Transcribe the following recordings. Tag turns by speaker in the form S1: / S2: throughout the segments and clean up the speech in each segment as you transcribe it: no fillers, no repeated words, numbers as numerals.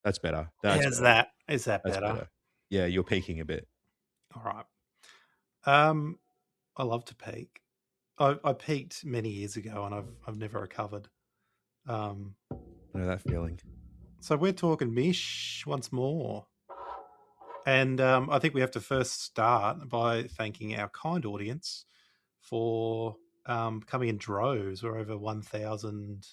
S1: That's better.
S2: Is that
S1: That's
S2: better?
S1: better. Yeah, you're peaking a bit.
S2: All right. Um, I love to peak. I peaked many years ago, and I've never recovered. Um,
S1: I know that feeling.
S2: so we're talking Mish once more, and I think we have to first start by thanking our kind audience for coming in droves. We're over 1,000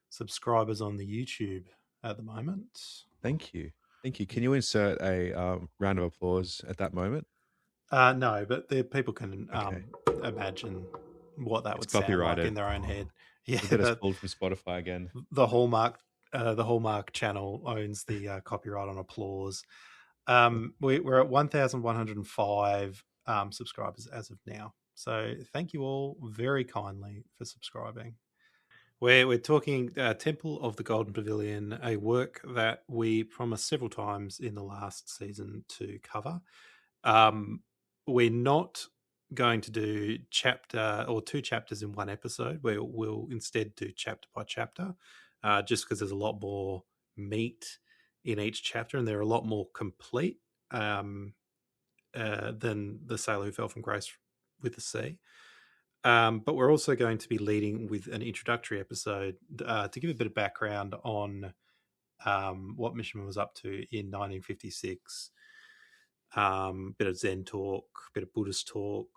S2: subscribers on the YouTube at the moment.
S1: Thank you. Thank you. Can you insert a round of applause at that moment?
S2: No, but the people can
S1: Okay.
S2: imagine what that
S1: It's
S2: would sound like in
S1: copyrighted.
S2: their own head. Yeah,
S1: You'll get us pulled from Spotify again.
S2: the Hallmark channel owns the copyright on applause. We're at 1,105 subscribers as of now. So thank you all very kindly for subscribing. We're talking Temple of the Golden Pavilion, a work that we promised several times in the last season to cover. We're not going to do chapter or two chapters in one episode. We'll instead do chapter by chapter, just because there's a lot more meat in each chapter and they're a lot more complete than The Sailor Who Fell from Grace with the Sea. But we're also going to be leading with an introductory episode to give a bit of background on what Mishima was up to in 1956. Bit of Zen talk, bit of Buddhist talk,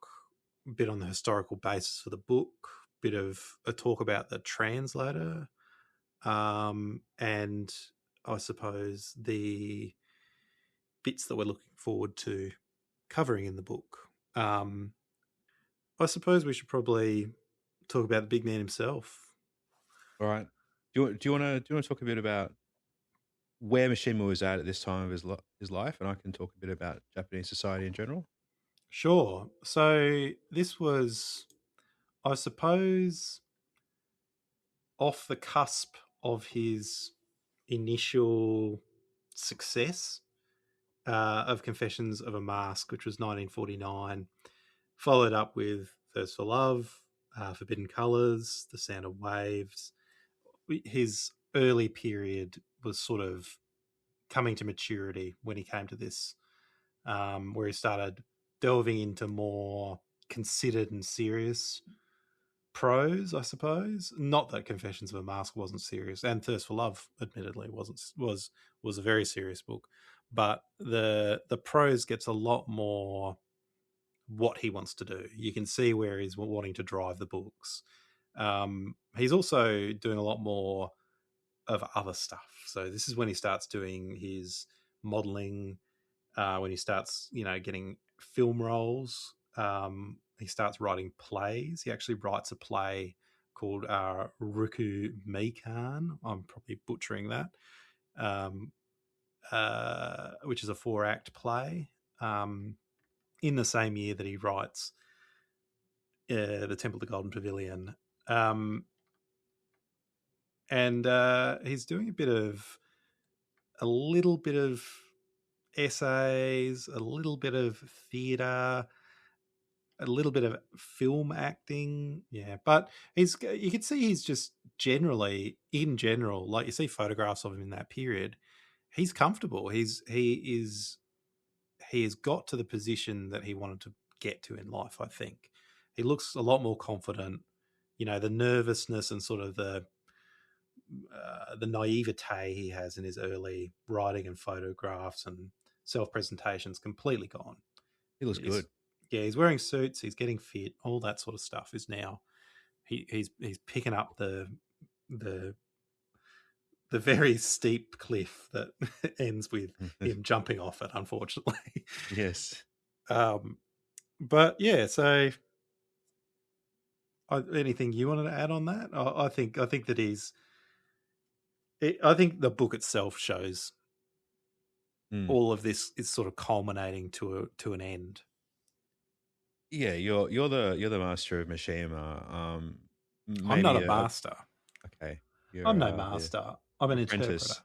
S2: bit on the historical basis for the book, bit of a talk about the translator, and I suppose the bits that we're looking forward to covering in the book. I suppose we should probably talk about the big man himself.
S1: All right. Do you want to talk a bit about where Mishima was at this time of his life, and I can talk a bit about Japanese society in general.
S2: Sure. So this was, I suppose, off the cusp of his initial success of Confessions of a Mask, which was 1949, followed up with Thirst for Love, Forbidden Colors, The Sound of Waves. His early period was sort of coming to maturity when he came to this, where he started delving into more considered and serious prose, I suppose. Not that Confessions of a Mask wasn't serious, and Thirst for Love, admittedly, was a very serious book. But the prose gets a lot more what he wants to do. You can see where he's wanting to drive the books. He's also doing a lot more of other stuff. So this is when he starts doing his modeling, when he starts, getting film roles. He starts writing plays. He actually writes a play called Ruku Mikan. I'm probably butchering that, um, which is a 4-act play. In the same year that he writes the Temple of the Golden Pavilion. And he's doing a little bit of essays, a little bit of theatre, a little bit of film acting. Yeah, but you can see he's just generally, in general, like you see photographs of him in that period, he's comfortable. He has got to the position that he wanted to get to in life, I think. He looks a lot more confident. The nervousness and sort of the naivete he has in his early writing and photographs and self presentations completely gone.
S1: He looks
S2: He's,
S1: good.
S2: yeah, he's wearing suits, he's getting fit, all that sort of stuff is now he's picking up the the very steep cliff that ends with him jumping off it, unfortunately.
S1: Yes.
S2: um, but yeah, so anything you wanted to add on that? I think that I think the book itself shows
S1: Mm.
S2: all of this is sort of culminating to an end.
S1: Yeah, you're the master of Mishima.
S2: I'm not
S1: Maybe
S2: a
S1: a
S2: master.
S1: okay.
S2: I'm
S1: You're
S2: no
S1: the
S2: master. I'm an interpreter.
S1: apprentice.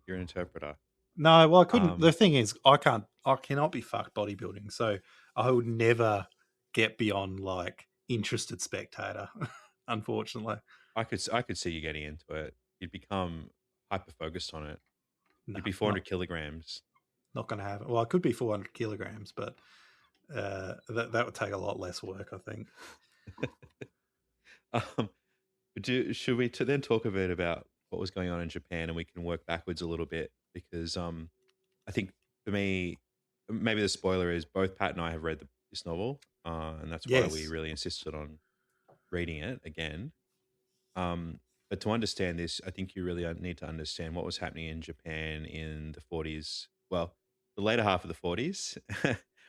S1: You're an interpreter.
S2: No, well, I couldn't.
S1: Um,
S2: The thing is, I cannot be fucked bodybuilding. So I would never get beyond like interested spectator. Unfortunately,
S1: I could see you getting into it. You'd become hyper focused on it.
S2: No,
S1: You'd be 400 kilograms.
S2: not going to have it. Well, it could be 400 kilograms, but that would take a lot less work, I think.
S1: um, should we then talk a bit about what was going on in Japan, and we can work backwards a little bit because I think for me, maybe the spoiler is both Pat and I have read this novel, and that's why we
S2: Yes.
S1: really insisted on reading it again. But to understand this, I think you really need to understand what was happening in Japan in the 40s. Well, the later half of the 40s.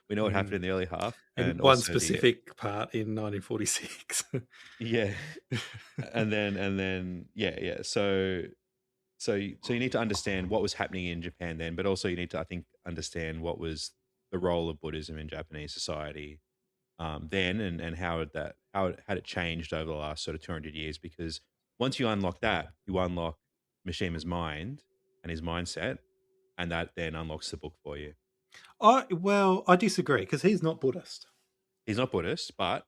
S1: We know what happened in the early half,
S2: In
S1: and
S2: one
S1: also the
S2: specific part in 1946.
S1: yeah, and then yeah. So you need to understand what was happening in Japan then, but also you need to, I think, understand what was the role of Buddhism in Japanese society then, and how it changed over the last sort of 200 years. Because once you unlock that, you unlock Mishima's mind and his mindset, and that then unlocks the book for you.
S2: I disagree because he's not Buddhist.
S1: He's not Buddhist, but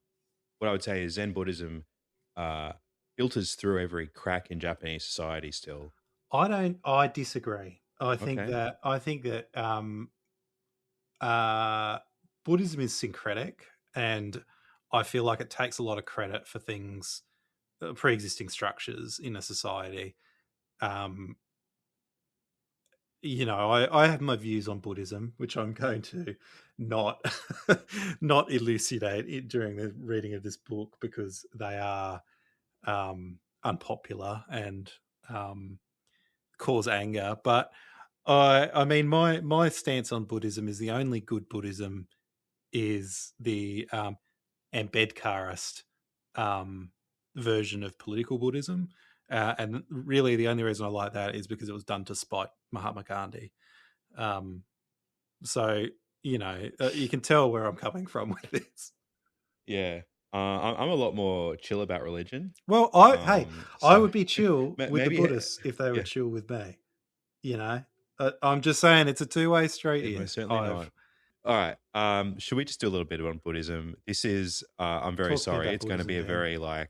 S1: what I would say is Zen Buddhism uh, filters through every crack in Japanese society still.
S2: I disagree.
S1: Okay.
S2: I think that uh, Buddhism is syncretic, and I feel like it takes a lot of credit for things, pre-existing structures in a society. Um, I have my views on Buddhism, which I'm going to not not elucidate it during the reading of this book because they are unpopular and um, cause anger. But I mean, my stance on Buddhism is the only good Buddhism is the Ambedkarist um, version of political Buddhism. And really, the only reason I like that is because it was done to spite Mahatma Gandhi. Um, so, you can tell where I'm coming from with this.
S1: Yeah. I'm a lot more chill about religion.
S2: Well, I
S1: So
S2: would be chill with the
S1: maybe,
S2: Buddhists if they were
S1: yeah,
S2: chill with me. You know, I'm just saying it's a two-way street
S1: yeah,
S2: here.
S1: most certainly
S2: I've
S1: not. All right. Should we just do a little bit on Buddhism? This is, I'm very
S2: talked to me
S1: sorry.
S2: about
S1: It's going to
S2: Buddhism,
S1: be a
S2: Dan.
S1: very like,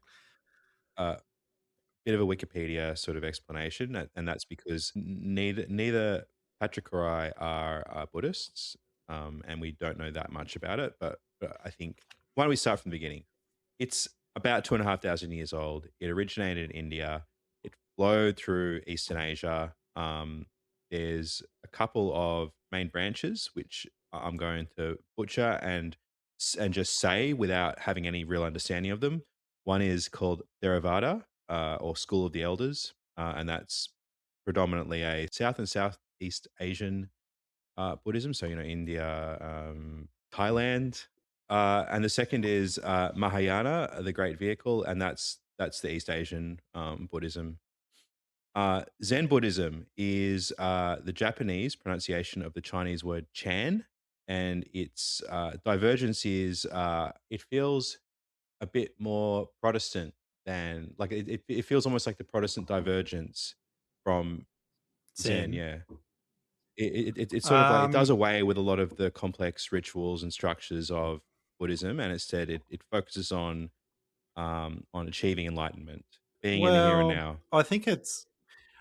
S1: uh, bit of a Wikipedia sort of explanation, and that's because neither Patrick or I are Buddhists, and we don't know that much about it. But I think why don't we start from the beginning? It's about 2,500 years old. It originated in India. It flowed through Eastern Asia. There's a couple of main branches which I'm going to butcher and just say without having any real understanding of them. One is called Theravada, or School of the Elders, and that's predominantly a South and Southeast Asian Buddhism. So India, Thailand, and the second is Mahayana, the Great Vehicle, and that's the East Asian Buddhism. Zen Buddhism is the Japanese pronunciation of the Chinese word Chan, and its divergence is it feels a bit more Protestant than like it feels almost like the Protestant divergence from Zen.
S2: Zen.
S1: Yeah, it's sort of like it does
S2: Um,
S1: away with a lot of the complex rituals and structures of Buddhism, and instead it focuses on achieving enlightenment, being in the here and
S2: well,
S1: now.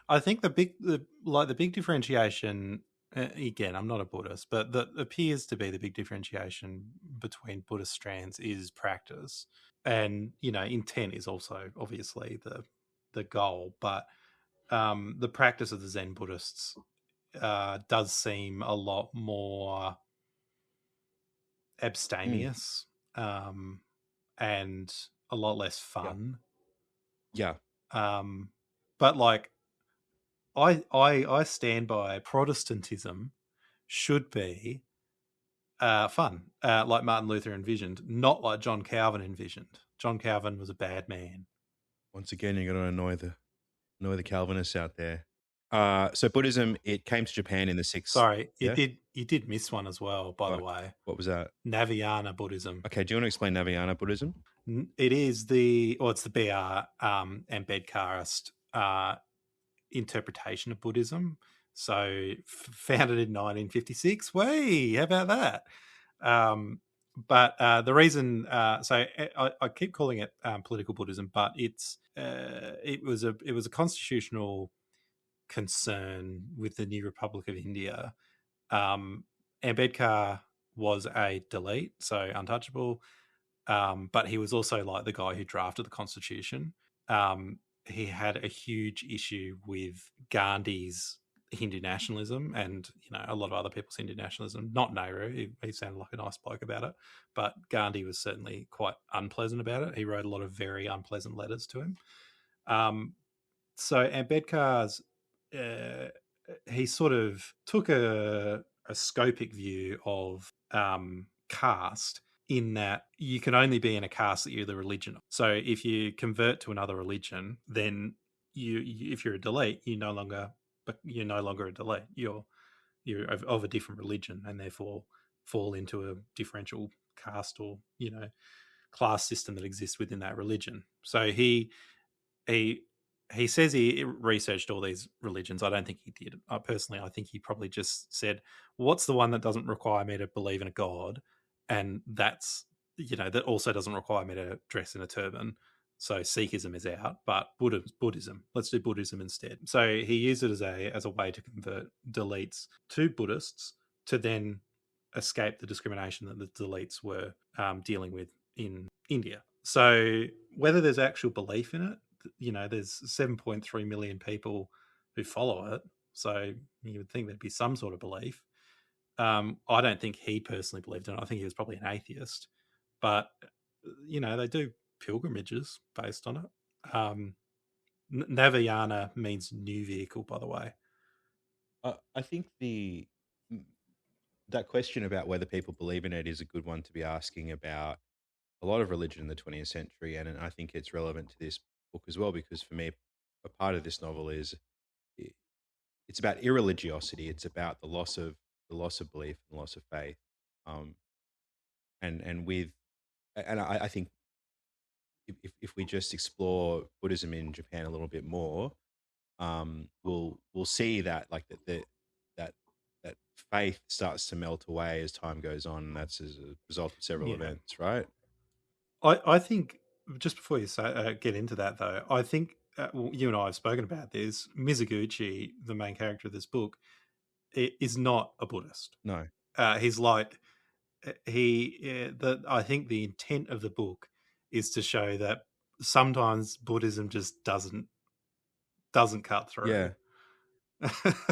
S2: I think the big differentiation. Again, I'm not a Buddhist, but that appears to be the big differentiation between Buddhist strands is practice, and intent is also obviously the goal, but the practice of the Zen Buddhists does seem a lot more
S1: Mm,
S2: abstemious and a lot less
S1: yeah,
S2: fun.
S1: yeah.
S2: Um, but like I stand by Protestantism should be fun, like Martin Luther envisioned, not like John Calvin envisioned. John Calvin was a bad man.
S1: Once again, you're going to annoy the Calvinists out there. So Buddhism, it came to Japan in the sixth.
S2: Sorry,
S1: Yeah.
S2: you did miss one as well, by the
S1: What?
S2: way.
S1: What was that?
S2: Navayana Buddhism.
S1: Okay. Do you want to explain Navayana Buddhism?
S2: It is it's the BR Ambedkarist interpretation of Buddhism. So founded in 1956. Way, how about that? But the reason, I keep calling it political Buddhism, but it was a constitutional concern with the new Republic of India. Um, Ambedkar was a delete, so untouchable, but he was also like the guy who drafted the constitution. He had a huge issue with Gandhi's Hindu nationalism and a lot of other people's Hindu nationalism. Not Nehru; he sounded like a nice bloke about it, but Gandhi was certainly quite unpleasant about it. He wrote a lot of very unpleasant letters to him. Um, so Ambedkar's uh, he sort of took a scopic view of caste, in that you can only be in a caste that you're the religion of. So if you convert to another religion, then if you're a delete, you're no longer a delete. You're of a different religion, and therefore fall into a differential caste or class system that exists within that religion. So he he says he researched all these religions. I don't think he did. Personally, I think he probably just said, "What's the one that doesn't require me to believe in a god?" And that's that also doesn't require me to dress in a turban. So Sikhism is out, but Buddhism. Let's do Buddhism instead. So he used it as a way to convert deletes to Buddhists to then escape the discrimination that the deletes were dealing with in India. So whether there's actual belief in it, there's 7.3 million people who follow it. So you would think there'd be some sort of belief. I don't think he personally believed in it. I think he was probably an atheist. But, they do pilgrimages based on it. Navayana means new vehicle, by the way.
S1: I think the that question about whether people believe in it is a good one to be asking about a lot of religion in the 20th century, and I think it's relevant to this book as well because for me, a part of this novel is i- it's about irreligiosity. It's about the loss of belief and the loss of faith, um, and with and I think if we just explore Buddhism in Japan a little bit more, we'll see that like that that faith starts to melt away as time goes on. And that's as a result of several
S2: Yeah.
S1: events, right?
S2: I think, just before you get into that, though, I think well, you and I have spoken about this. Mizoguchi, the main character of this book, is not a Buddhist.
S1: No,
S2: He's like I think the intent of the book is to show that sometimes Buddhism just doesn't cut through,
S1: yeah,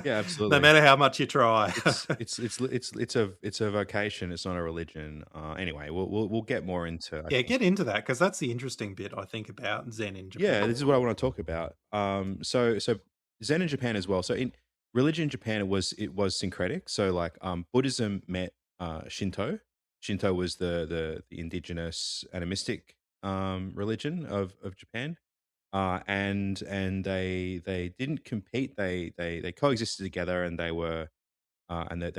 S1: yeah,
S2: no
S1: absolutely.
S2: matter how much you try.
S1: It's a vocation. It's not a religion. Anyway, we'll get more into. I
S2: Yeah,
S1: think.
S2: get into that, because that's the interesting bit, I think, about Zen in
S1: Yeah,
S2: Japan.
S1: this is what I want to talk about. So Zen in Japan as well. So in religion in Japan, it was syncretic. So like Buddhism met Shinto. Shinto was the indigenous animistic religion of Japan. And they didn't compete. They coexisted together, and they were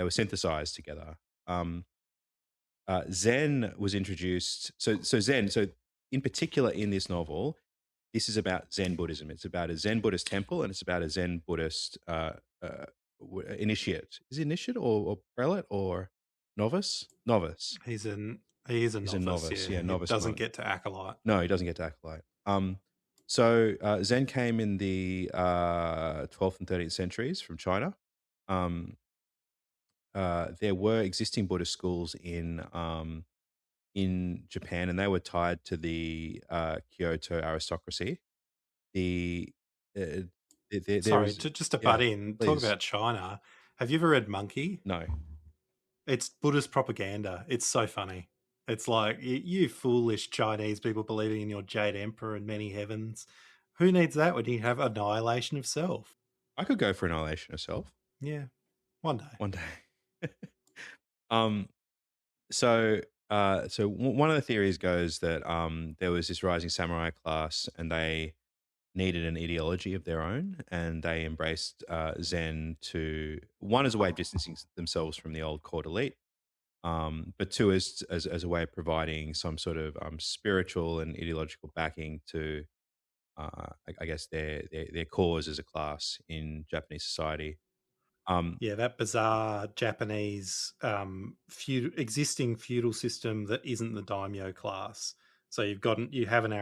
S1: synthesized together. Um, Zen was introduced. So Zen. So in particular, in this novel, this is about Zen Buddhism. It's about a Zen Buddhist temple, and it's about a Zen Buddhist initiate. Is it initiate or prelate or novice? Novice.
S2: He's an he is a
S1: He's a
S2: novice.
S1: novice.
S2: Yeah,
S1: Yeah,
S2: it
S1: novice
S2: doesn't
S1: monk.
S2: get to acolyte.
S1: No, he doesn't get to acolyte. So Zen came in the 12th and 13th centuries from China. Um, there were existing Buddhist schools in Japan, and they were tied to the Kyoto aristocracy. The uh, there
S2: Sorry,
S1: was
S2: just to
S1: yeah,
S2: butt in, talk
S1: please
S2: about China. Have you ever read Monkey?
S1: no.
S2: It's Buddhist propaganda. It's so funny. It's like, you foolish Chinese people believing in your Jade Emperor and many heavens. Who needs that when you have annihilation of self?
S1: I could go for Annihilation herself
S2: Yeah, one day.
S1: one day. um, so one of the theories goes that there was this rising samurai class, and they needed an ideology of their own, and they embraced Zen to one as a way of distancing themselves from the old court elite, but two as a way of providing some sort of spiritual and ideological backing to I guess their cause as a class in Japanese society. Um,
S2: Yeah, that bizarre Japanese existing feudal system that isn't the daimyo class. So you have an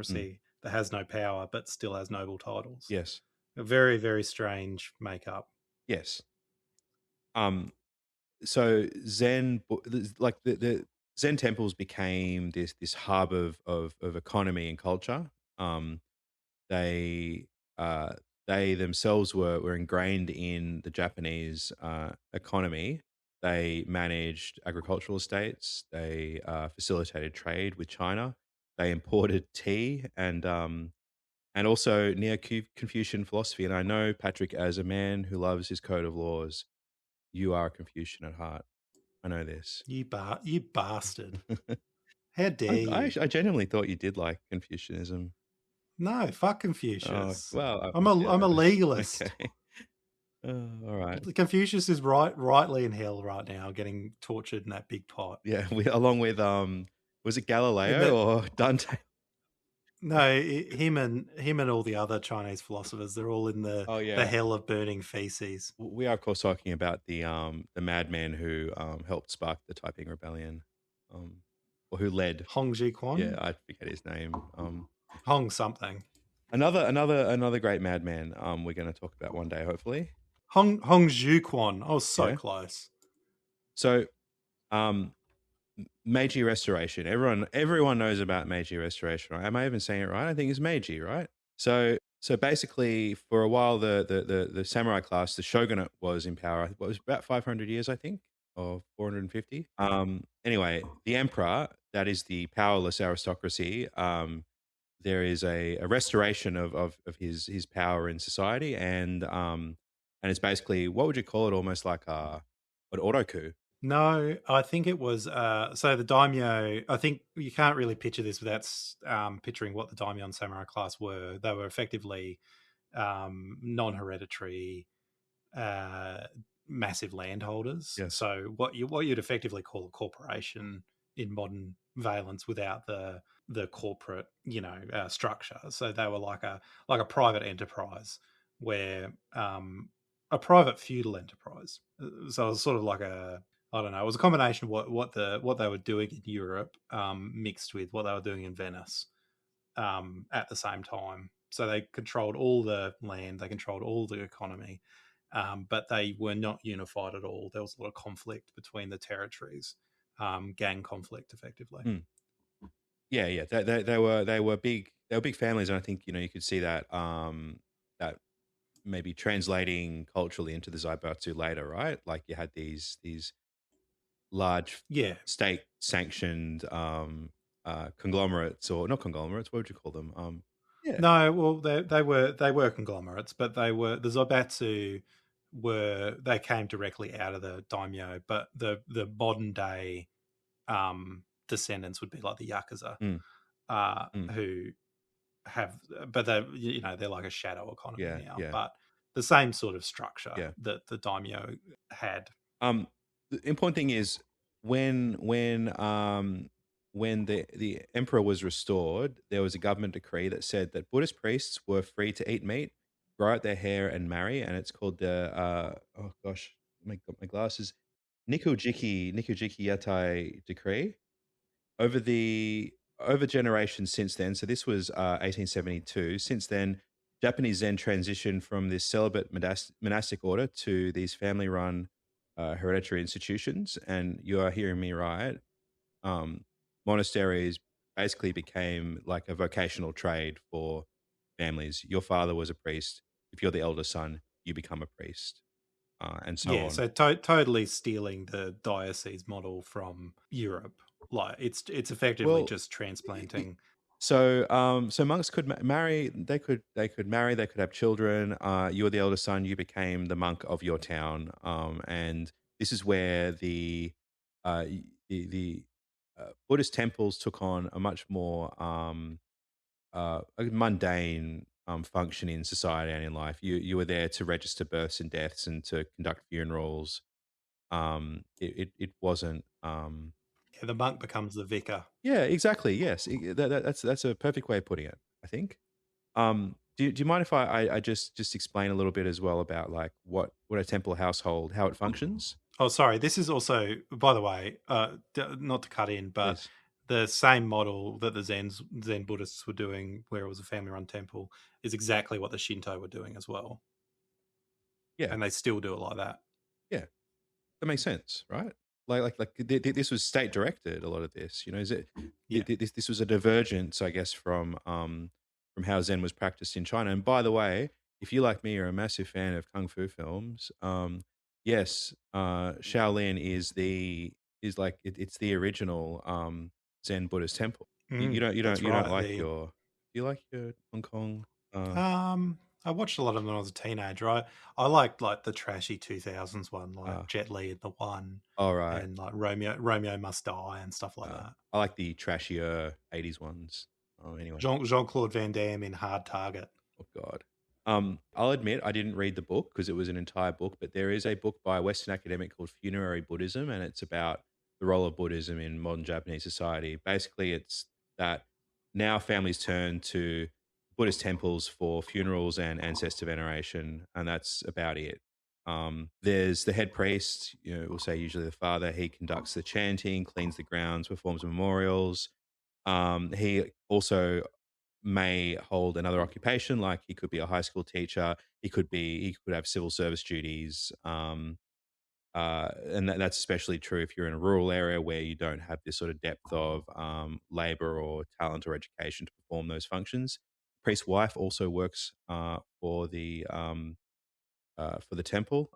S1: mm,
S2: aristocracy that has no power but still has noble titles.
S1: yes.
S2: A very, very strange makeup.
S1: Yes. Um, so like the Zen temples became this hub of economy and culture. Um, they uh, they themselves were ingrained in the Japanese economy. They managed agricultural estates. They facilitated trade with China. They imported tea and also Neo Confucian philosophy. And I know, Patrick, as a man who loves his code of laws, you are a Confucian at heart. I know this.
S2: You bastard. How dare you?
S1: I genuinely thought you did like Confucianism.
S2: No, fuck
S1: Oh,
S2: Confucius.
S1: well,
S2: I'm a legalist.
S1: okay. All right.
S2: Confucius is rightly in hell right now, getting tortured in that big pot.
S1: Yeah, along with was it
S2: In
S1: Galileo
S2: that
S1: or Dante?
S2: No, him and all the other Chinese philosophers, they're all in
S1: Oh
S2: the
S1: yeah.
S2: hell of burning feces.
S1: We are of course talking about the madman who helped spark the Taiping Rebellion, or who led.
S2: Hong Ji
S1: Yeah,
S2: Quan,
S1: I forget his name.
S2: Hong something,
S1: Another great madman. We're going to talk about one day, hopefully.
S2: Hong Zhu Quan. I was so
S1: Yeah.
S2: close.
S1: So, um, Meiji Restoration. Everyone knows about Meiji Restoration, right? Am I even saying it right? I think it's Meiji, right? So basically, for a while, the samurai class, the shogunate, was in power. It was about 500 years, I think, or 450. Anyway, the emperor, that is the powerless aristocracy. There is a restoration of his power in society, and it's basically, what would you call it? Almost like an auto coup.
S2: No, I think it was so the daimyo. I think you can't really picture this without picturing what the daimyo and samurai class were. They were effectively non-hereditary, uh, massive landholders.
S1: Yes.
S2: So what you'd effectively call a corporation in modern valence without the corporate structure. So they were like a private enterprise where a private feudal enterprise. So it was sort of like a I don't know. It was a combination of what they were doing in Europe mixed with what they were doing in Venice at the same time. So they controlled all the land, they controlled all the economy, but they were not unified at all. There was a lot of conflict between the territories, gang conflict, effectively.
S1: Mm. Yeah, yeah. They were big families, and I think you could see that maybe translating culturally into the Zaibatsu later, right? Like you had these large
S2: Yeah.
S1: state sanctioned conglomerates, or not conglomerates. What would you call them? Yeah.
S2: No, well, they were conglomerates, but the Zaibatsu they came directly out of the daimyo, but the modern day descendants would be like the yakuza,
S1: Mm, mm,
S2: who have, but they're like a shadow economy
S1: yeah,
S2: now,
S1: yeah,
S2: but the same sort of structure
S1: yeah.
S2: that the daimyo had.
S1: Um, the important thing is when when um when the emperor was restored, there was a government decree that said that Buddhist priests were free to eat meat, grow out their hair, and marry, and it's called the oh gosh, my glasses, Nikujiki Yatai decree. Over generations since then, so this was 1872. Since then, Japanese Zen transitioned from this celibate monastic order to these family-run hereditary institutions. And you are hearing me right. Um, Monasteries basically became like a vocational trade for families. Your father was a priest. If you're the elder son, you become a priest, and so
S2: Yeah,
S1: on.
S2: so totally stealing the diocese model from Europe. Like it's effectively
S1: Well,
S2: just transplanting.
S1: so monks could marry. They could marry. They could have children. You were the elder son. You became the monk of your town. And this is where the Buddhist temples took on a much more a mundane function in society and in life. You were there to register births and deaths and to conduct funerals. It wasn't.
S2: Yeah, the monk becomes the vicar.
S1: Yeah, exactly. Yes, that's a perfect way of putting it, I think. Do you mind if I just explain a little bit as well about like what a temple household, how it functions?
S2: Oh, sorry. This is also, by the way, not to cut in, but
S1: Please.
S2: the same model that the Zen Buddhists were doing, where it was a family-run temple, is exactly what the Shinto were doing as well,
S1: Yeah,
S2: and they still do it like that.
S1: yeah. That makes sense, right? This was state directed. A lot of this, you know, is it?
S2: Yeah.
S1: This was a divergence, I guess, from how Zen was practiced in China. And by the way, if you like me are a massive fan of kung fu films, yes, Shaolin is like it's the original Zen Buddhist temple.
S2: That's
S1: You don't
S2: right.
S1: like your do you like your Hong Kong?
S2: I watched a lot of them when I was a teenager. I liked like the trashy 2000s one, like
S1: Uh,
S2: Jet Li and the One,
S1: all right.
S2: and like Romeo Must Die and stuff like that.
S1: I like the trashier '80s ones. Oh, anyway.
S2: Jean Claude Van Damme in Hard Target.
S1: Oh God. I'll admit I didn't read the book because it was an entire book, but there is a book by a Western academic called Funerary Buddhism, and it's about the role of Buddhism in modern Japanese society. Basically, it's that now families turn to Buddhist temples for funerals and ancestor veneration, and that's about it. There's the head priest, you know, we'll say usually the father. He conducts the chanting, cleans the grounds, performs memorials. He also may hold another occupation, like he could be a high school teacher. He could have civil service duties. And that's especially true if you're in a rural area where you don't have this sort of depth of labor or talent or education to perform those functions. Priest's wife also works for the temple.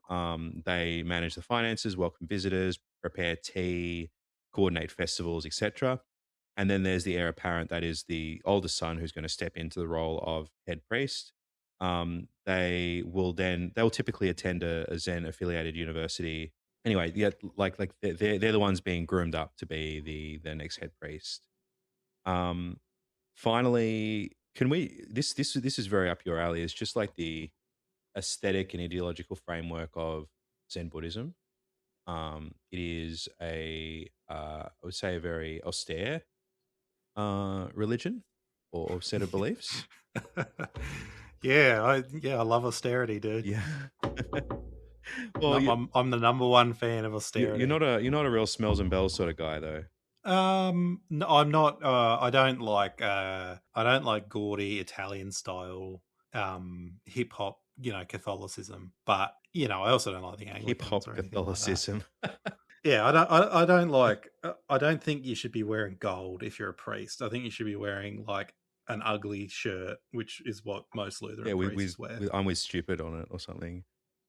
S1: They manage the finances, welcome visitors, prepare tea, coordinate festivals, etc. And then there's the heir apparent, that is the oldest son who's going to step into the role of head priest. They'll typically attend a Zen affiliated university. Anyway, yeah, they're the ones being groomed up to be the next head priest. Um, Finally, can we this is very up your alley. It's just like the aesthetic and ideological framework of Zen Buddhism. It is I would say a very austere religion or set of beliefs.
S2: I love austerity, dude.
S1: Yeah. Well,
S2: I'm the number one fan of austerity.
S1: you're not a real smells and bells sort of guy though.
S2: No, I'm not. I don't like gaudy Italian style hip hop. Catholicism, but I also don't like the
S1: Hip
S2: Anglicans
S1: hop
S2: or anything like that.
S1: Catholicism.
S2: Yeah, I don't. I don't like. I don't think you should be wearing gold if you're a priest. I think you should be wearing like an ugly shirt, which is what most
S1: Yeah,
S2: Lutheran priests wear.
S1: I'm with stupid on it or something.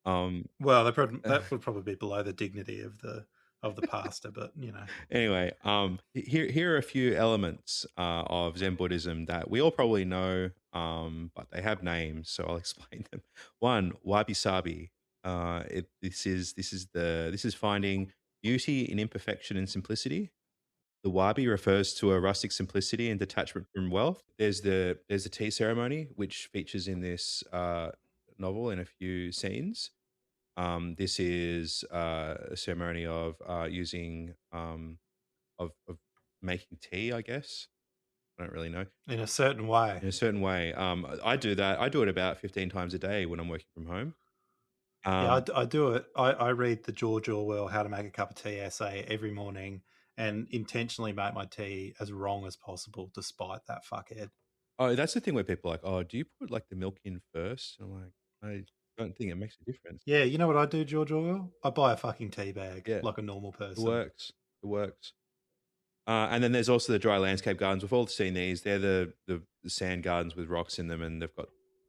S1: Um,
S2: Well, that would probably be below the dignity of the pastor, but
S1: Anyway, here are a few elements of Zen Buddhism that we all probably know, but they have names, so I'll explain them. One, wabi sabi. This is finding beauty in imperfection and simplicity. The wabi refers to a rustic simplicity and detachment from wealth. There's the tea ceremony, which features in this novel in a few scenes. This is a ceremony of using of making tea, I guess. I don't really know.
S2: in a certain way.
S1: In a certain way. I do that. I do it about 15 times a day when I'm working from home.
S2: Yeah,
S1: Um,
S2: I do it. I read the George Orwell "How to Make a Cup of Tea" essay every morning, and intentionally make my tea as wrong as possible, despite that fuckhead.
S1: oh, that's the thing where people are like, oh, do you put like the milk in first? I'm like, I don't think it makes a difference.
S2: Yeah, you know what I do, George Orwell? I buy a fucking tea bag
S1: Yeah,
S2: like a normal
S1: it
S2: person.
S1: works. It works. And then there's also the dry landscape gardens. We've all seen these. They're the sand gardens with rocks in them, and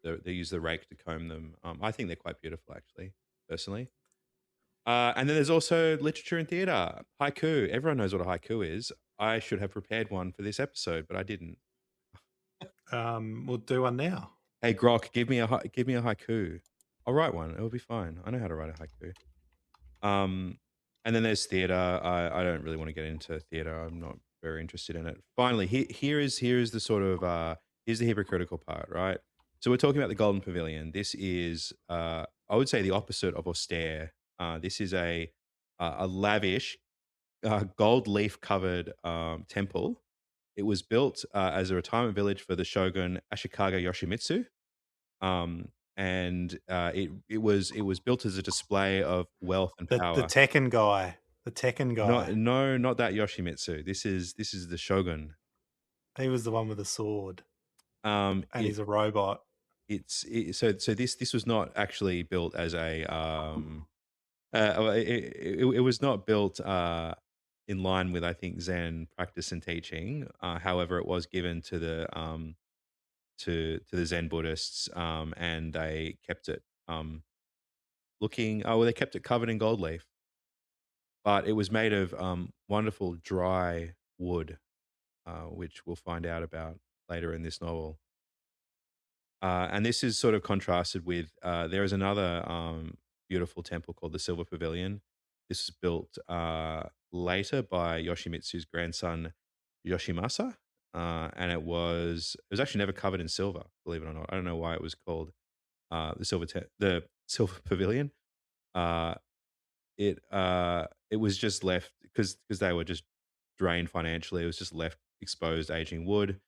S1: they use the rake to comb them. I think they're quite beautiful, actually, personally. And then there's also literature and theatre. Haiku. Everyone knows what a haiku is. I should have prepared one for this episode, but I didn't.
S2: We'll do one now.
S1: Hey Grok, give me a haiku. I'll write one. It'll be fine. I know how to write a haiku. And then there's theatre. I don't really want to get into theatre. I'm not very interested in it. Finally, here is the sort of here's the hypocritical part, right? So we're talking about the Golden Pavilion. This is I would say the opposite of austere. This is a lavish gold leaf covered temple. It was built as a retirement village for the shogun Ashikaga Yoshimitsu. And it was built as a display of wealth and
S2: The
S1: power.
S2: Tekken guy. the Tekken
S1: Not
S2: guy.
S1: no, not that Yoshimitsu. This is the Shogun.
S2: He was the one with the sword, and
S1: It
S2: he's a robot.
S1: so this was not actually built as a it was not built in line with, I think, Zen practice and teaching. However, it was given to the Zen Buddhists, and they kept it looking. Oh, well, they kept it covered in gold leaf, but it was made of wonderful dry wood, which we'll find out about later in this novel. And this is sort of contrasted with there is another beautiful temple called the Silver Pavilion. This was built later by Yoshimitsu's grandson Yoshimasa, and it was actually never covered in silver. Believe it or not, I don't know why it was called the Silver Pavilion. Uh, it was just left because they were just drained financially. It was just left exposed, aging wood,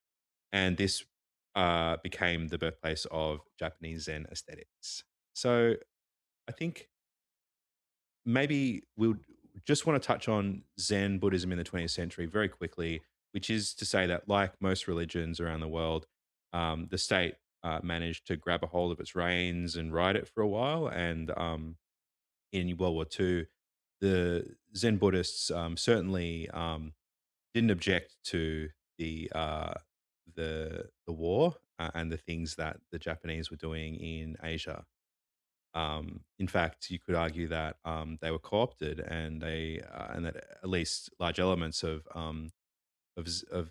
S1: and this became the birthplace of Japanese Zen aesthetics. So I think maybe we'll just want to touch on Zen Buddhism in the 20th century very quickly, which is to say that, like most religions around the world, the state managed to grab a hold of its reins and ride it for a while. And in World War II, the Zen Buddhists certainly didn't object to the war and the things that the Japanese were doing in Asia. In fact, you could argue that they were co-opted, and that at least large elements of the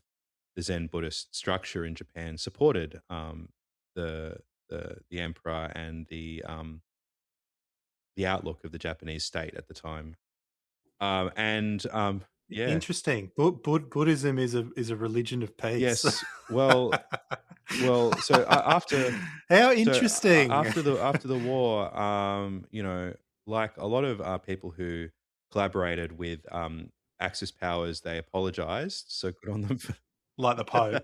S1: Zen Buddhist structure in Japan supported the the emperor and the outlook of the Japanese state at the time. And yeah,
S2: Interesting. Buddhism is a religion of peace.
S1: yes. Well, so
S2: How interesting.
S1: after the war, like a lot of people who collaborated with Axis powers, they apologized. So good on them for
S2: Like the Pope.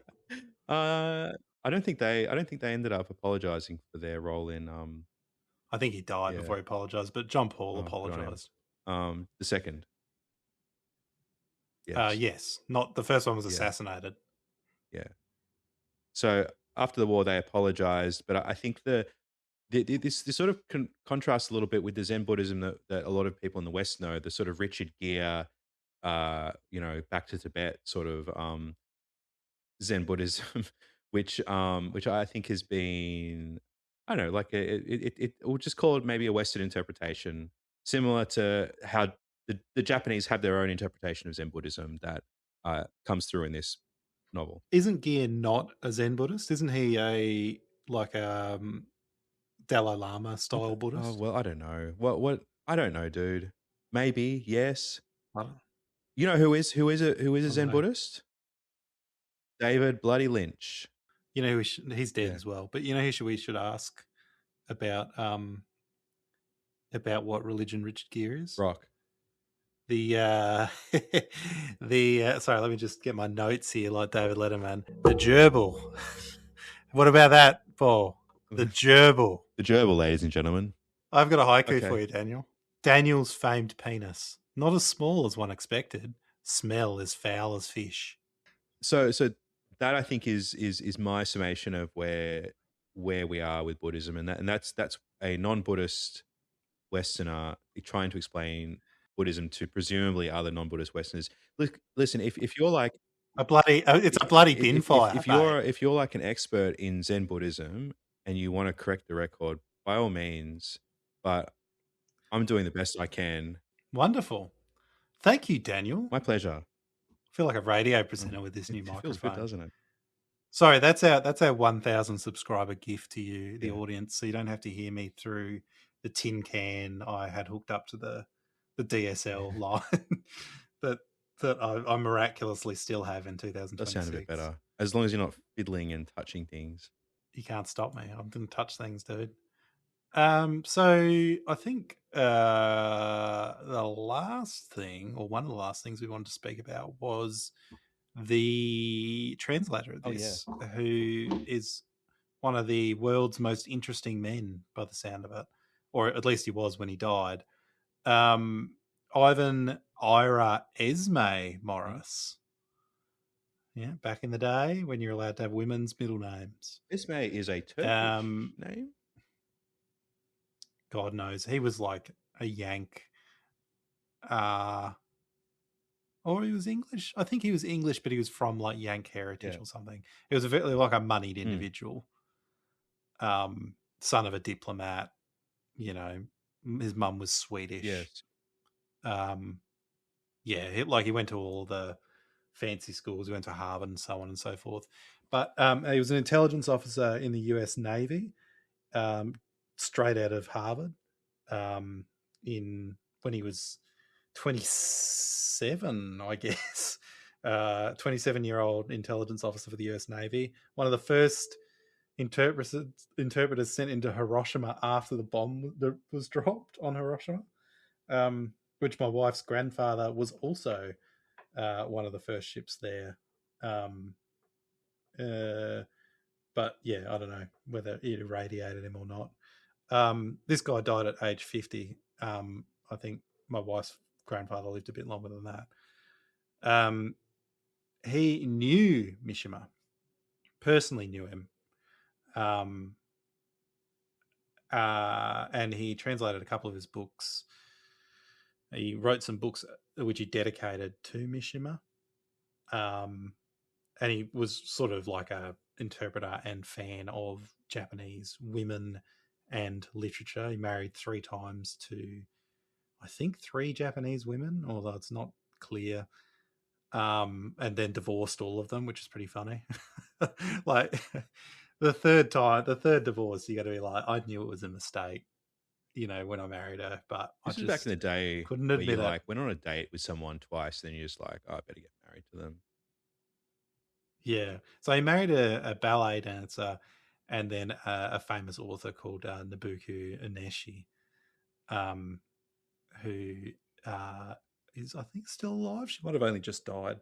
S1: uh, I don't think they ended up apologizing for their role in
S2: I think he died
S1: yeah,
S2: before he apologized, but John Paul
S1: oh, good on him.
S2: apologized.
S1: The second, yes,
S2: Yes, not the first one was
S1: yeah,
S2: assassinated.
S1: yeah. So after the war, they apologized, but I think this sort of contrasts a little bit with the Zen Buddhism that a lot of people in the West know, the sort of Richard Gere, back to Tibet sort of Zen Buddhism, which I think has been, I don't know, like we'll just call it maybe a Western interpretation, similar to how the Japanese have their own interpretation of Zen Buddhism that comes through in this novel.
S2: Isn't Gear not a Zen Buddhist? Isn't he a like Dalai Lama style
S1: Oh
S2: Buddhist?
S1: well, I don't know. What I don't know, dude. Maybe yes.
S2: I don't,
S1: You know who is a
S2: I don't
S1: Zen
S2: know.
S1: Buddhist? David Bloody Lynch.
S2: You know, he's dead
S1: Yeah,
S2: as well. But you know who we should ask about what religion Richard Gere is?
S1: rock.
S2: The sorry, let me just get my notes here, like David Letterman. The gerbil. What about that, Paul? The gerbil.
S1: The gerbil, ladies and gentlemen.
S2: I've got a haiku for
S1: Okay.
S2: you, Daniel. Daniel's famed penis. Not as small as one expected. Smell as foul as fish.
S1: So that I think is my summation of where we are with Buddhism, and that's a non-Buddhist Westerner trying to explain Buddhism to presumably other non-Buddhist Westerners. Look, listen, if you're like
S2: It's a bloody bin fire,
S1: if
S2: mate.
S1: you're like an expert in Zen Buddhism and you want to correct the record, by all means. But I'm doing the best I can.
S2: Wonderful. Thank you, Daniel.
S1: My pleasure.
S2: I feel like a radio
S1: Oh,
S2: presenter with this
S1: it,
S2: new
S1: it feels good,
S2: microphone.
S1: doesn't it?
S2: Sorry, that's our 1,000 subscriber gift to you, the
S1: Yeah.
S2: audience. So you don't have to hear me through the tin can I had hooked up to the DSL line that I miraculously still have in
S1: Does sound a bit
S2: 2026.
S1: better. As long as you're not fiddling and touching things.
S2: You can't stop me. I'm going to touch things, dude. So I think the last thing, or one of the last things we wanted to speak about, was the translator of
S1: Oh yeah.
S2: this, who is one of the world's most interesting men by the sound of it, or at least he was when he died. Um, Ivan Ira Esme Morris. Yeah, back in the day when you're allowed to have women's middle names.
S1: Ismay is a Turkish
S2: Um,
S1: name.
S2: God knows he was like a Yank, uh, or he was English. I think he was English, but he was from like Yank heritage
S1: Yeah.
S2: or something. He was a very like a moneyed
S1: Mm.
S2: individual, son of a diplomat. You know, his mum was Swedish.
S1: Yes.
S2: Um, yeah, he went to all the fancy schools. He went to Harvard and so on and so forth. But he was an intelligence officer in the U.S. Navy, um, straight out of Harvard. Um, in when he was 27, I guess. 27-year-old intelligence officer for the U.S. Navy. One of the first interpreters sent into Hiroshima after the bomb that was dropped on Hiroshima, which my wife's grandfather was also one of the first ships there. Um, but yeah, I don't know whether it irradiated him or not. This guy died at age 50. I think my wife's grandfather lived a bit longer than that. He knew Mishima, personally knew him. And he translated a couple of his books. He wrote some books which he dedicated to Mishima. And he was sort of like a interpreter and fan of Japanese women and literature. He married 3 times to, I think, 3 Japanese women, although it's not clear. And then divorced all of them, which is pretty funny. Like the third divorce, you got to be like, I knew it was a mistake, when I married her, but I
S1: This is back in the
S2: just
S1: day
S2: couldn't
S1: where you
S2: admit it.
S1: like went on a date with someone twice, then you're just like, oh, I better get married to them.
S2: Yeah. So he married a ballet dancer and then a famous author called Nabucco Uneshi, um, who is, I think, still alive. She might have only just died,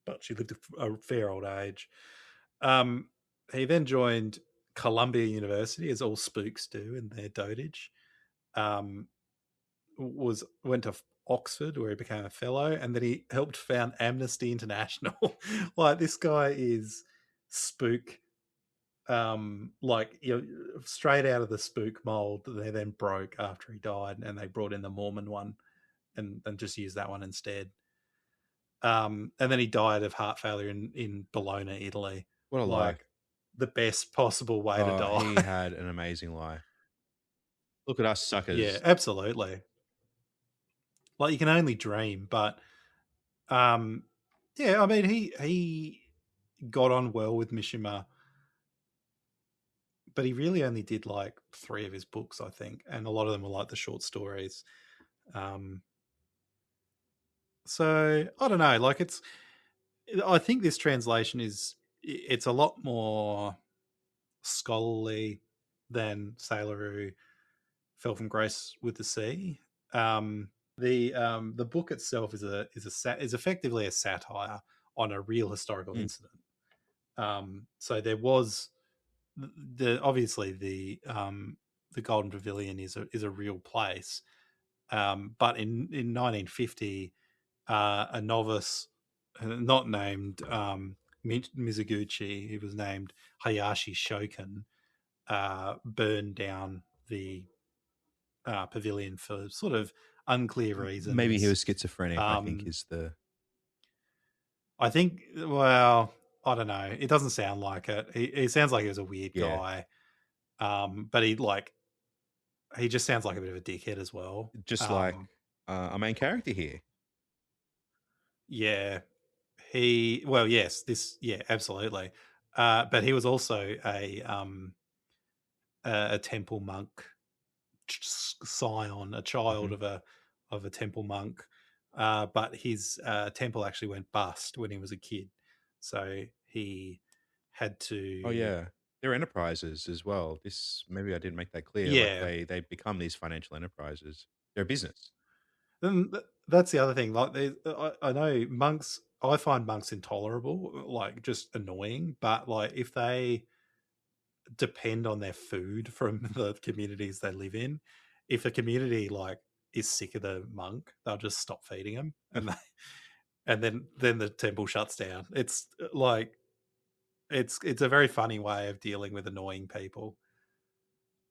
S2: but she lived a fair old age. He then joined Columbia University, as all spooks do in their dotage. Um, went to Oxford where he became a fellow, and then he helped found Amnesty International. Like this guy is spook, like straight out of the spook mold. They then broke after he died, and they brought in the Mormon one and just used that one instead. And then he died of heart failure in Bologna, Italy.
S1: What a life.
S2: Like the best possible way to die.
S1: He had an amazing life. Look at us
S2: Yeah,
S1: suckers.
S2: absolutely. Like you can only dream, but um, yeah, I mean he got on well with Mishima, but he really only did like 3 of his books, I think, and a lot of them were like the short stories. Um, so I don't know, like I think this translation it's a lot more scholarly than Sailor Who Fell from Grace with the Sea. The book itself is effectively a satire on a real historical
S1: Mm.
S2: incident. So there was obviously the Golden Pavilion is a real place, but in 1950, a novice not named Mizuguchi, he was named Hayashi Shoken, burned down the pavilion for sort of unclear
S1: Maybe he
S2: reasons.
S1: was schizophrenic, I think
S2: Um,
S1: is the
S2: I think, well, I don't know. It doesn't sound like it. He sounds like he was a weird
S1: yeah.
S2: guy, but he just sounds like a bit of a dickhead as well.
S1: Just like our main character here.
S2: Yeah, yes, yeah, absolutely. But he was also a temple monk scion, a child
S1: Mhm.
S2: of a temple monk. But his temple actually went bust when he was a kid, so he had
S1: Oh
S2: to.
S1: yeah. They're enterprises as well. This maybe I didn't make that clear. Like
S2: Yeah,
S1: they become these financial enterprises. They're a business.
S2: then that's the other thing. Like, I know monks. I find monks intolerable, like just annoying. But like, if they depend on their food from the communities they live in, if a community like is sick of the monk, they'll just stop feeding him, and then the temple shuts down. It's like it's a very funny way of dealing with annoying people,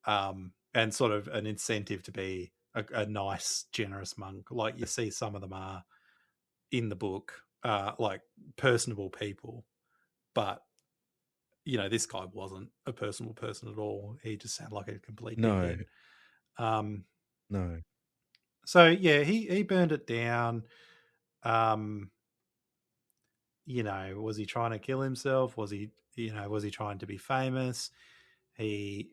S2: and sort of an incentive to be a nice, generous monk. Like you see, some of them are in the book, like personable people, but this guy wasn't a personable person at all. He just sounded like a complete
S1: No,
S2: dickhead. Um,
S1: no.
S2: so yeah, he burned it down. Um, was he trying to kill himself? Was he trying to be famous? He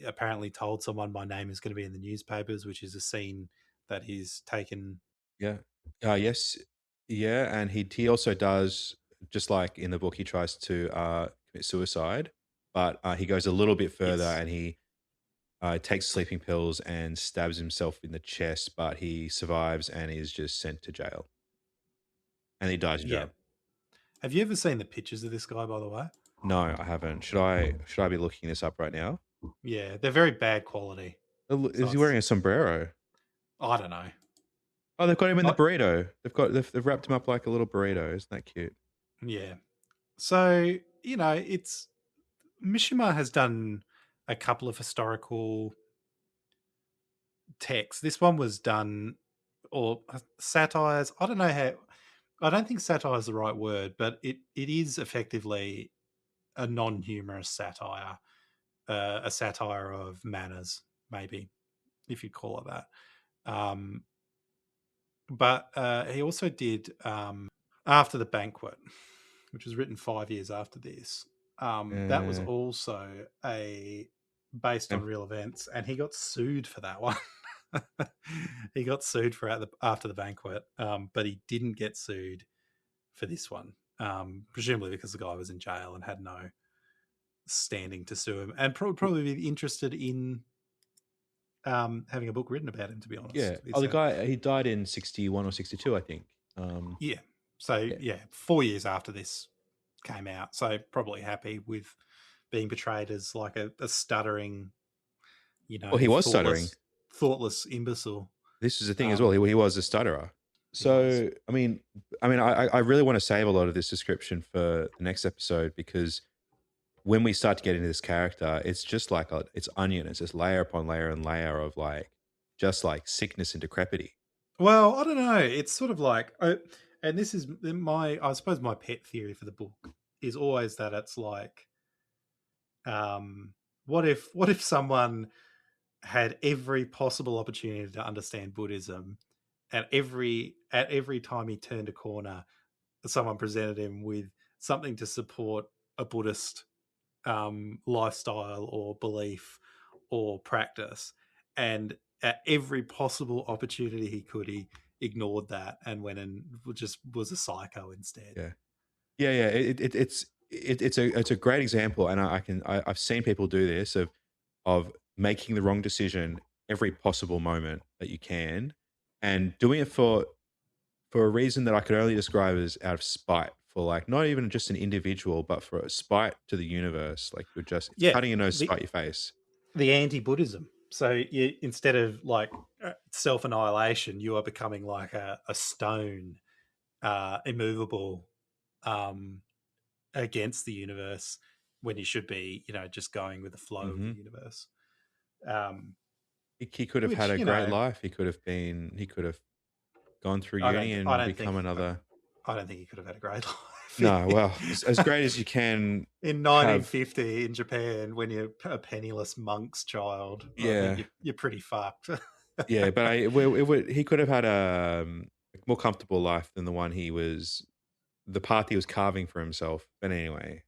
S2: apparently told someone my name is going to be in the newspapers, which is a scene that he's taken.
S1: Yeah. Yes. Yeah, and he also does, just like in the book, he tries to commit suicide, but he goes a little bit further
S2: Yes.
S1: and he takes sleeping pills and stabs himself in the chest, but he survives and is just sent to jail. And he dies in
S2: Yeah.
S1: jail.
S2: Have you ever seen the pictures of this guy, by the way?
S1: No, I haven't. Should I be looking this up right now?
S2: Yeah, they're very bad quality. So
S1: Is he wearing a sombrero?
S2: I don't know.
S1: Oh, they've got him in the
S2: I,
S1: burrito. They've wrapped him up like a little burrito. Isn't that cute?
S2: yeah. So, it's Mishima has done a couple of historical texts. This one was done, or satires. I don't know how. I don't think satire is the right word, but it is effectively a non-humorous satire, a satire of manners, maybe, if you call it that. Um, but he also did After the Banquet, which was written 5 years after this. That was
S1: Uh,
S2: also a based on
S1: and
S2: real events, and he got sued for that one. He got sued for After the Banquet, but he didn't get sued for this one, presumably because the guy was in jail and had no standing to sue him, and probably be interested in having a book written about him. To be
S1: yeah.
S2: honest,
S1: Oh,
S2: it's
S1: the
S2: a
S1: guy, he died in 61 or 62, I think.
S2: yeah. So
S1: Yeah.
S2: yeah, 4 years after this came out, so probably happy with being portrayed as like a stuttering,
S1: Well, he was stuttering.
S2: thoughtless imbecile.
S1: This is the thing as well.
S2: Um,
S1: He was a stutterer.
S2: he was.
S1: So, I really want to save a lot of this description for the next episode, because when we start to get into this character, it's just like it's onion. It's just layer upon layer and layer of like, just like sickness and decrepity.
S2: Well, I don't know. It's sort of like, and this is I suppose my pet theory for the book is always that it's like, what if someone had every possible opportunity to understand Buddhism, and at every time he turned a corner, someone presented him with something to support a Buddhist lifestyle or belief or practice, and at every possible opportunity he could, he ignored that and went and just was a psycho instead.
S1: Yeah. Yeah, yeah. It's a great example, and I've seen people do this of making the wrong decision every possible moment that you can, and doing it for a reason that I could only describe as out of spite, for like not even just an individual, but for a spite to the universe. Like it's
S2: Yeah,
S1: cutting your nose,
S2: the
S1: spite your face.
S2: the anti-Buddhism. So you, instead of like self-annihilation, you are becoming like a stone, immovable, um, against the universe, when you should be, just going with the flow of the
S1: Hmm.
S2: universe. Um,
S1: He could have had
S2: which
S1: a great life. He could have gone through
S2: I don't,
S1: uni
S2: I
S1: and
S2: don't think,
S1: become another.
S2: I don't think he could have had a great life
S1: No, well, as great as you can
S2: in
S1: have.
S2: 1950 in Japan when you're a penniless monk's child. I think
S1: Yeah,
S2: you're pretty fucked.
S1: yeah, but he could have had a more comfortable life than the path he was carving for himself. But anyway,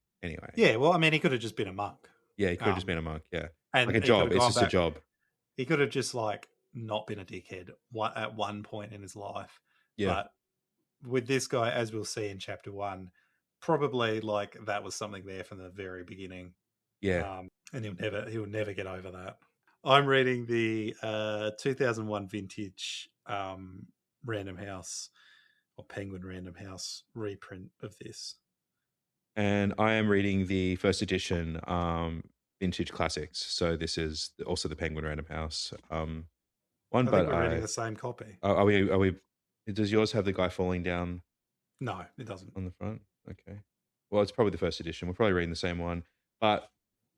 S2: Yeah, well, I mean, he could have just been a monk,
S1: yeah, he could have just
S2: um,
S1: been a monk. Yeah, like
S2: and
S1: a
S2: he could
S1: job.
S2: have
S1: It's
S2: gone
S1: just a
S2: back.
S1: job.
S2: He could have just like not been a dickhead at one point in his life,
S1: Yeah,
S2: but with this guy, as we'll see in chapter one, probably like that was something there from the very beginning,
S1: yeah.
S2: and he'll never get over that. I'm reading the 2001 vintage Random House or Penguin Random House reprint of this.
S1: And I am reading the first edition vintage classics. So this is also the Penguin Random House. one,
S2: I think
S1: but
S2: we're reading the same copy.
S1: are we? Are we? Does yours have the guy falling down
S2: No, it doesn't.
S1: on the front? Okay. Well, it's probably the first edition. We're probably reading the same one, but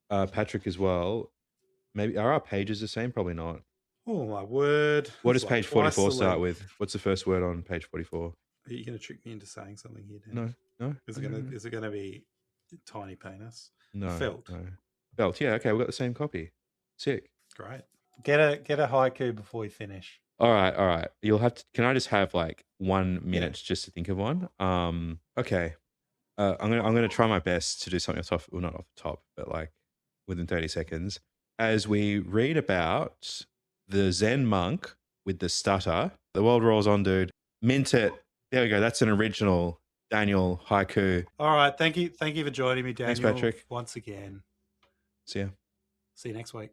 S1: Patrick as well. Maybe are our pages the same? Probably not.
S2: Oh my word!
S1: What
S2: It's
S1: does
S2: like
S1: page
S2: twice
S1: 44
S2: the
S1: start
S2: length.
S1: with? What's the first word on page 44?
S2: Are you going to trick me into saying something here, Dan?
S1: No, no.
S2: Is it going to be tiny penis?
S1: No.
S2: Felt.
S1: No. Felt. Yeah. Okay. We got the same copy. Sick.
S2: Great. Get a haiku before we finish.
S1: All right. All right. You'll have to. Can I just have like 1 minute just to think of one? Okay. I'm gonna try my best to do something off, well, not off the top, but like within 30 seconds. As we read about the Zen monk with the stutter, the world rolls on, dude. Mint it. There we go. That's an original Daniel haiku.
S2: All right. Thank you for joining me, Daniel.
S1: Thanks, Patrick.
S2: Once again.
S1: See ya.
S2: See you next week.